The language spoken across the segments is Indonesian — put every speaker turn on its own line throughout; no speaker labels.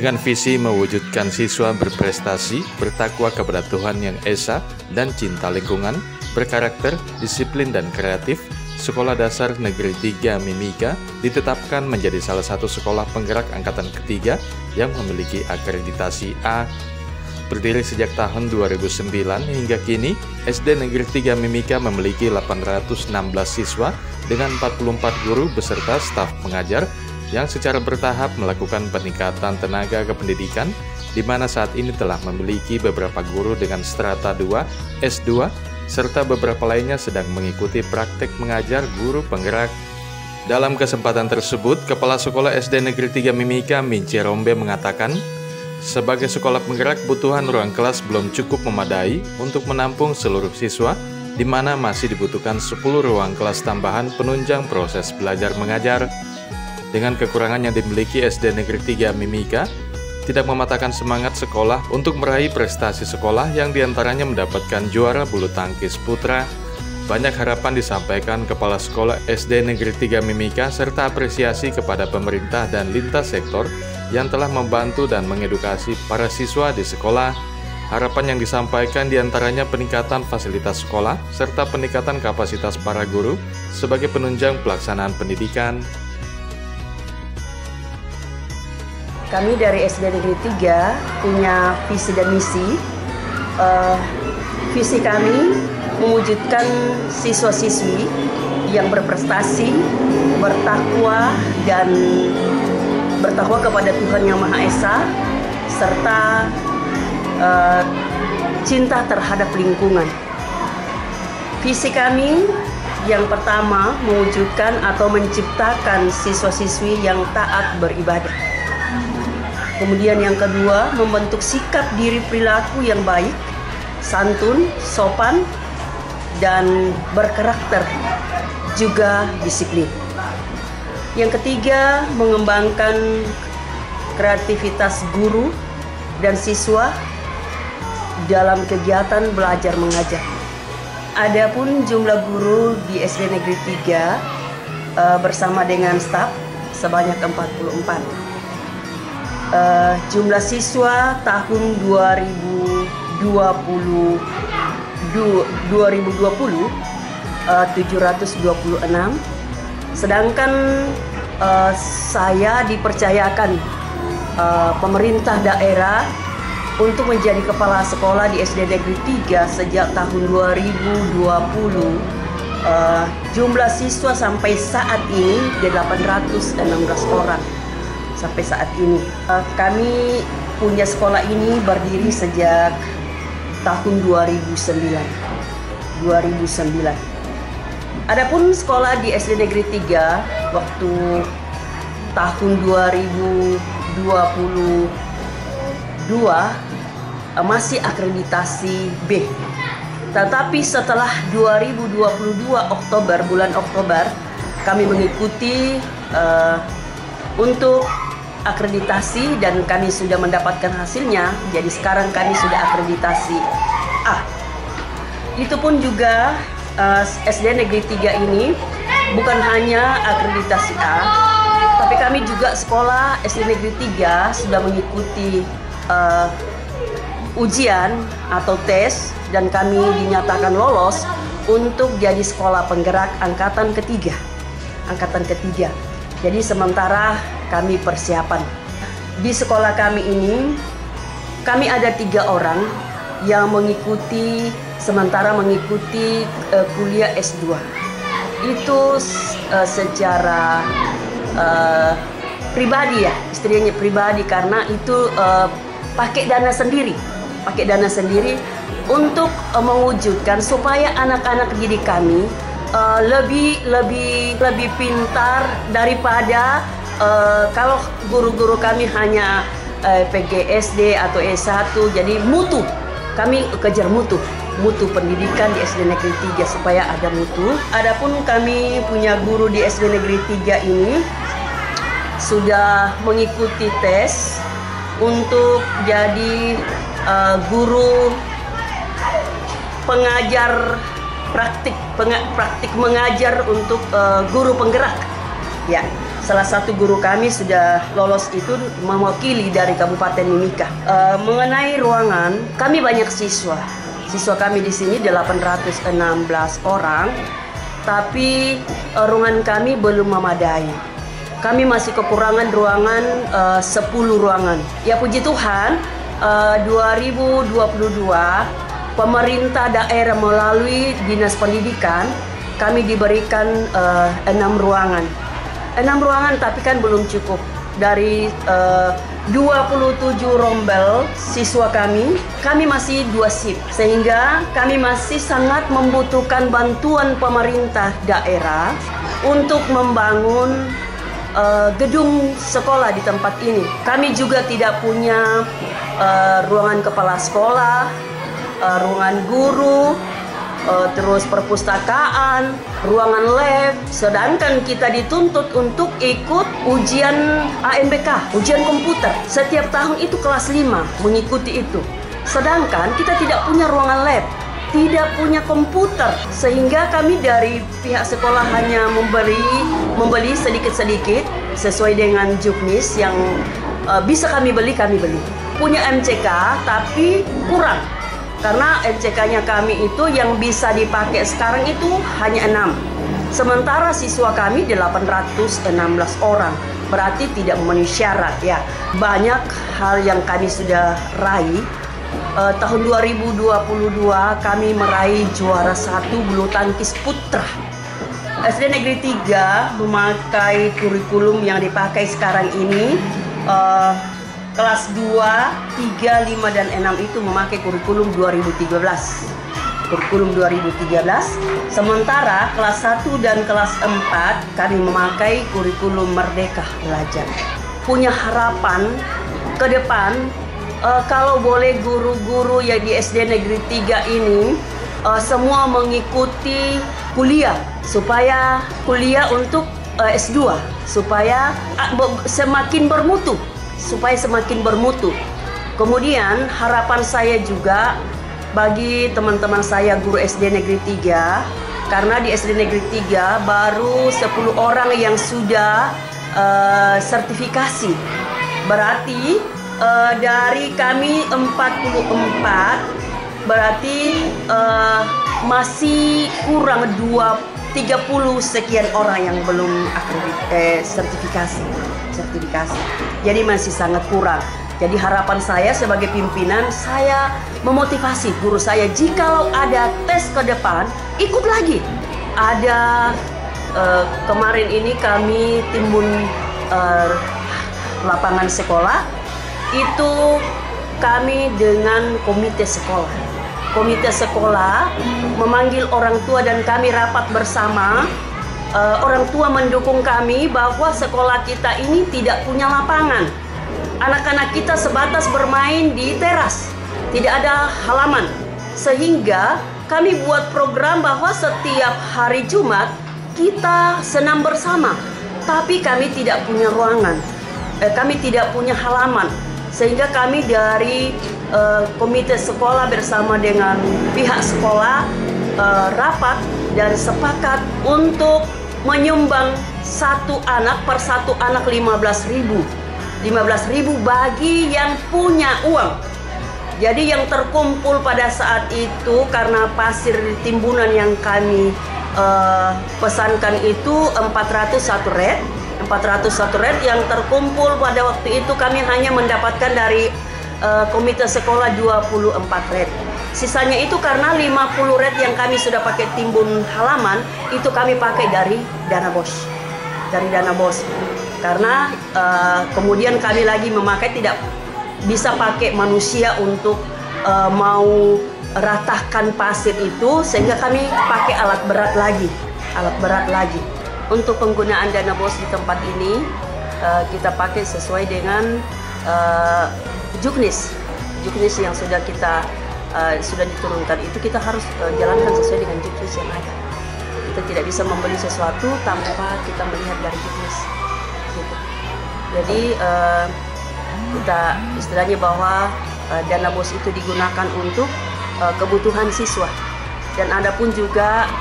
dengan visi mewujudkan siswa berprestasi, bertakwa kepada Tuhan Yang Esa, dan cinta lingkungan, berkarakter, disiplin, dan kreatif. Sekolah Dasar Negeri 3 Mimika ditetapkan menjadi salah satu sekolah penggerak angkatan ketiga yang memiliki akreditasi A. Berdiri sejak tahun 2009 hingga kini, SD Negeri 3 Mimika memiliki 816 siswa dengan 44 guru beserta staf pengajar yang secara bertahap melakukan peningkatan tenaga kependidikan, di mana saat ini telah memiliki beberapa guru dengan strata 2, S2, serta beberapa lainnya sedang mengikuti praktek mengajar guru penggerak. Dalam kesempatan tersebut, Kepala Sekolah SD Negeri 3 Mimika, Minci Rombe, mengatakan, sebagai sekolah penggerak, kebutuhan ruang kelas belum cukup memadai untuk menampung seluruh siswa, di mana masih dibutuhkan 10 ruang kelas tambahan penunjang proses belajar mengajar. Dengan kekurangan yang dimiliki SD Negeri 3 Mimika, tidak mematahkan semangat sekolah untuk meraih prestasi sekolah yang diantaranya mendapatkan juara bulu tangkis putra. Banyak harapan disampaikan Kepala Sekolah SD Negeri 3 Mimika serta apresiasi kepada pemerintah dan lintas sektor yang telah membantu dan mengedukasi para siswa di sekolah. Harapan yang disampaikan diantaranya peningkatan fasilitas sekolah serta peningkatan kapasitas para guru sebagai penunjang pelaksanaan pendidikan.
Kami dari SD Negeri 3 punya visi dan misi. Visi kami mewujudkan siswa-siswi yang berprestasi, bertakwa, dan bertakwa kepada Tuhan Yang Maha Esa, serta cinta terhadap lingkungan. Visi kami yang pertama mewujudkan atau menciptakan siswa-siswi yang taat beribadah. Kemudian yang kedua, membentuk sikap diri perilaku yang baik, santun, sopan, dan berkarakter, juga disiplin. Yang ketiga, mengembangkan kreativitas guru dan siswa dalam kegiatan belajar mengajar. Adapun jumlah guru di SD Negeri 3 bersama dengan staf sebanyak 44. Jumlah siswa tahun 2020 726, sedangkan saya dipercayakan pemerintah daerah untuk menjadi kepala sekolah di SD Negeri 3 sejak tahun 2020. Jumlah siswa sampai saat ini 816 orang. Sampai saat ini kami punya sekolah ini berdiri sejak tahun 2009. Adapun sekolah di SD Negeri 3 waktu tahun 2022 masih akreditasi B. Tetapi setelah 2022 bulan Oktober, kami mengikuti untuk akreditasi dan kami sudah mendapatkan hasilnya. Jadi sekarang kami sudah akreditasi A. Itu pun juga SD Negeri 3 ini bukan hanya akreditasi A, tapi kami juga sekolah SD Negeri 3 sudah mengikuti ujian atau tes dan kami dinyatakan lolos untuk jadi sekolah penggerak angkatan ketiga. Jadi sementara kami persiapan. Di sekolah kami ini, kami ada 3 orang yang mengikuti kuliah S2. Itu secara pribadi ya, istilahnya pribadi, karena itu pakai dana sendiri untuk mewujudkan supaya anak-anak didik kami lebih pintar daripada kalau guru-guru kami hanya PGSD atau S1. Jadi mutu, kami kejar mutu pendidikan di SD Negeri 3 supaya ada mutu. Adapun kami punya guru di SD Negeri 3 ini sudah mengikuti tes untuk jadi guru pengajar praktik mengajar untuk guru penggerak ya. salah satu guru kami sudah lolos itu mewakili dari Kabupaten Mimika. Mengenai ruangan, kami banyak siswa. Siswa kami di sini 816 orang, tapi ruangan kami belum memadai. Kami masih kekurangan ruangan 10 ruangan. Ya puji Tuhan, 2022 pemerintah daerah melalui Dinas Pendidikan kami diberikan 6 ruangan. 6 ruangan tapi kan belum cukup. Dari 27 rombel siswa kami masih 2 shift. Sehingga kami masih sangat membutuhkan bantuan pemerintah daerah untuk membangun gedung sekolah di tempat ini. Kami juga tidak punya ruangan kepala sekolah, ruangan guru, terus perpustakaan, ruangan lab, sedangkan kita dituntut untuk ikut ujian AMBK, ujian komputer. Setiap tahun itu kelas 5 mengikuti itu. Sedangkan kita tidak punya ruangan lab, tidak punya komputer, sehingga kami dari pihak sekolah hanya membeli sedikit-sedikit sesuai dengan juknis yang bisa kami beli. Punya MCK tapi kurang. Karena MCK-nya kami itu yang bisa dipakai sekarang itu hanya 6. Sementara siswa kami 816 orang. Berarti tidak memenuhi syarat ya. Banyak hal yang kami sudah raih. Tahun 2022 kami meraih juara 1 bulu tangkis putra. SD Negeri 3 memakai kurikulum yang dipakai sekarang ini. Kelas 2, 3, 5, dan 6 itu memakai kurikulum 2013. Kurikulum 2013. Sementara kelas 1 dan kelas 4 kami memakai kurikulum Merdeka Belajar. Punya harapan ke depan, kalau boleh guru-guru yang di SD Negeri 3 ini semua mengikuti kuliah, supaya kuliah untuk S2, supaya semakin bermutu. Kemudian harapan saya juga bagi teman-teman saya guru SD Negeri 3, karena di SD Negeri 3 baru 10 orang yang sudah sertifikasi. Berarti dari kami 44, berarti masih kurang 30 sekian orang yang belum sertifikasi. Jadi masih sangat kurang. Jadi harapan saya sebagai pimpinan, saya memotivasi guru saya, jikalau ada tes ke depan, ikut lagi. Ada kemarin ini kami timbun lapangan sekolah, itu kami dengan komite sekolah. Komite sekolah memanggil orang tua dan kami rapat bersama. Orang tua mendukung kami bahwa sekolah kita ini tidak punya lapangan. Anak-anak kita sebatas bermain di teras, tidak ada halaman. Sehingga kami buat program bahwa setiap hari Jumat kita senam bersama. Tapi kami tidak punya ruangan, kami tidak punya halaman. Sehingga kami dari komite sekolah bersama dengan pihak sekolah rapat dan sepakat untuk menyumbang satu anak per satu anak 15.000 bagi yang punya uang. Jadi yang terkumpul pada saat itu, karena pasir timbunan yang kami pesankan itu 401 red yang terkumpul pada waktu itu, kami hanya mendapatkan dari komite sekolah 24 red. Sisanya itu karena 50 red yang kami sudah pakai timbun halaman, itu kami pakai dari dana BOS. Karena kemudian kami lagi memakai, tidak bisa pakai manusia untuk mau ratakan pasir itu, sehingga kami pakai alat berat lagi. Untuk penggunaan dana BOS di tempat ini kita pakai sesuai dengan juknis yang sudah kita sudah diturunkan. Itu kita harus jalankan sesuai dengan juknis yang ada. Kita tidak bisa membeli sesuatu tanpa kita melihat dari juknis gitu. Jadi kita istilahnya bahwa dana BOS itu digunakan untuk kebutuhan siswa. Dan ada pun juga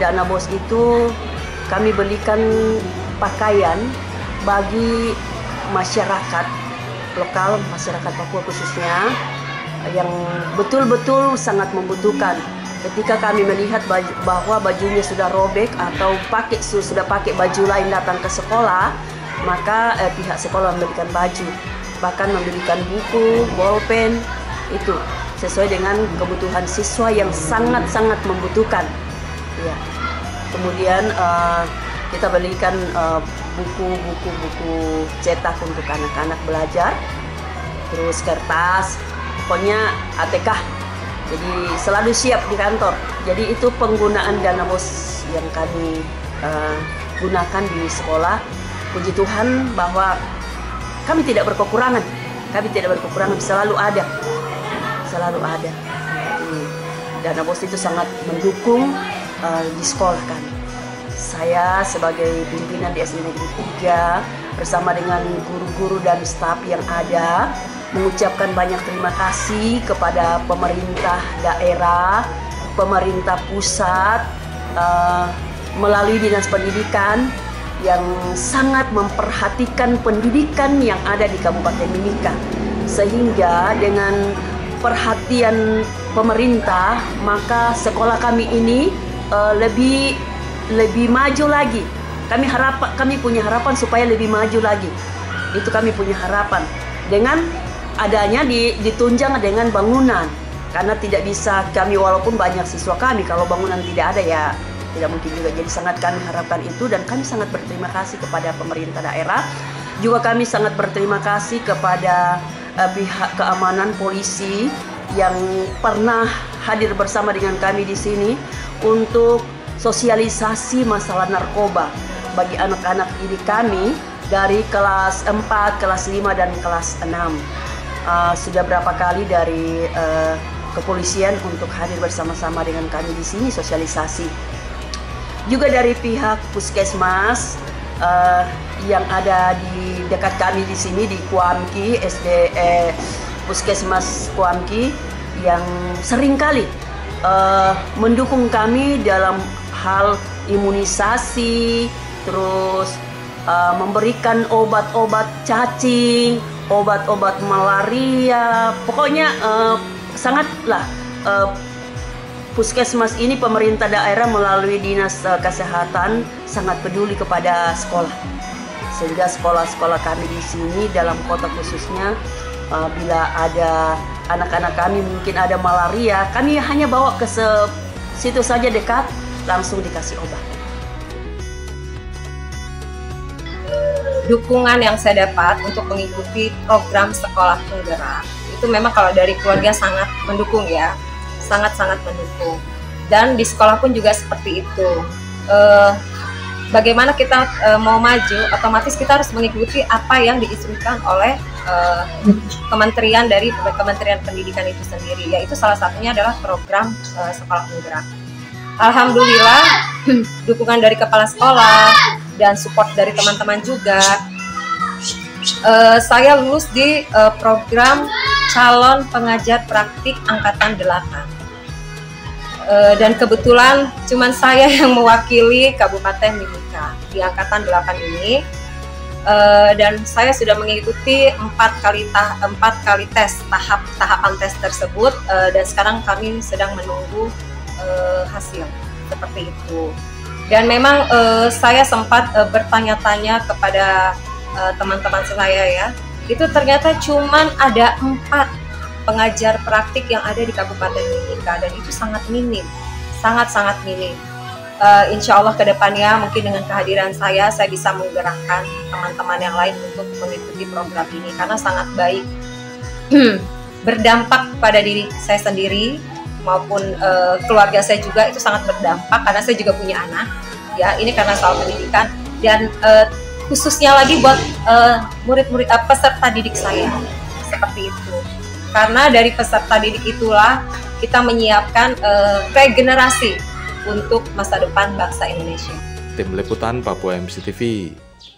dana BOS itu kami belikan pakaian bagi masyarakat lokal, masyarakat Papua khususnya, yang betul-betul sangat membutuhkan. Ketika kami melihat bahwa bajunya sudah robek atau sudah pakai baju lain datang ke sekolah, maka pihak sekolah memberikan baju, bahkan memberikan buku, bolpen, itu sesuai dengan kebutuhan siswa yang sangat-sangat membutuhkan. Ya. Kemudian kita belikan buku cetak untuk anak-anak belajar, terus kertas, pokoknya ATK. Jadi selalu siap di kantor. Jadi itu penggunaan dana BOS yang kami gunakan di sekolah. Puji Tuhan bahwa kami tidak berkekurangan. Kami tidak berkekurangan, selalu ada. Selalu ada. Jadi, dana BOS itu sangat mendukung di sekolah kami. Saya sebagai pimpinan di SD Negeri 3 bersama dengan guru-guru dan staf yang ada mengucapkan banyak terima kasih kepada pemerintah daerah, pemerintah pusat, melalui Dinas Pendidikan yang sangat memperhatikan pendidikan yang ada di Kabupaten Mimika. Sehingga dengan perhatian pemerintah, maka sekolah kami ini lebih maju lagi. Kami punya harapan supaya lebih maju lagi. Itu kami punya harapan. Dengan adanya ditunjang dengan bangunan. Karena tidak bisa kami, walaupun banyak siswa kami, kalau bangunan tidak ada ya tidak mungkin juga. Jadi sangat kami harapkan itu, dan kami sangat berterima kasih kepada pemerintah daerah. Juga kami sangat berterima kasih kepada pihak keamanan polisi yang pernah hadir bersama dengan kami di sini untuk sosialisasi masalah narkoba bagi anak-anak didik kami dari kelas 4, kelas 5, dan kelas 6. Sudah berapa kali dari kepolisian untuk hadir bersama-sama dengan kami di sini sosialisasi. Juga dari pihak puskesmas yang ada di dekat kami di sini di Kuamki, Puskesmas Kuamki, yang seringkali mendukung kami dalam hal imunisasi, terus memberikan obat-obat cacing, obat-obat malaria, pokoknya sangatlah puskesmas ini, pemerintah daerah melalui dinas kesehatan sangat peduli kepada sekolah, sehingga sekolah-sekolah kami di sini dalam kota khususnya, bila ada anak-anak kami mungkin ada malaria, kami hanya bawa ke situ saja dekat, langsung dikasih obat.
Dukungan yang saya dapat untuk mengikuti program sekolah penggerak itu memang kalau dari keluarga sangat mendukung ya, sangat-sangat mendukung. Dan di sekolah pun juga seperti itu. Bagaimana kita mau maju, otomatis kita harus mengikuti apa yang diinstruksikan oleh kementerian dari Kementerian Pendidikan itu sendiri, yaitu salah satunya adalah program sekolah penggerak. Alhamdulillah dukungan dari kepala sekolah dan support dari teman-teman juga, saya lulus di program calon pengajar praktik angkatan 8. Dan kebetulan cuman saya yang mewakili Kabupaten Mimika di angkatan 8 ini. Dan saya sudah mengikuti 4 kali tes, tahapan tes tersebut, dan sekarang kami sedang menunggu hasil seperti itu. Dan memang saya sempat bertanya-tanya kepada teman-teman saya ya, itu ternyata cuman ada 4 pengajar praktik yang ada di Kabupaten Mimika, dan itu sangat minim, sangat-sangat minim. Insya Allah kedepannya mungkin dengan kehadiran saya bisa menggerakkan teman-teman yang lain untuk mengikuti program ini, karena sangat baik, berdampak pada diri saya sendiri maupun keluarga saya juga, itu sangat berdampak karena saya juga punya anak ya, ini karena soal pendidikan, dan khususnya lagi buat murid-murid peserta didik saya seperti itu, karena dari peserta didik itulah kita menyiapkan regenerasi untuk masa depan bangsa Indonesia.
Tim Liputan Papua MC TV.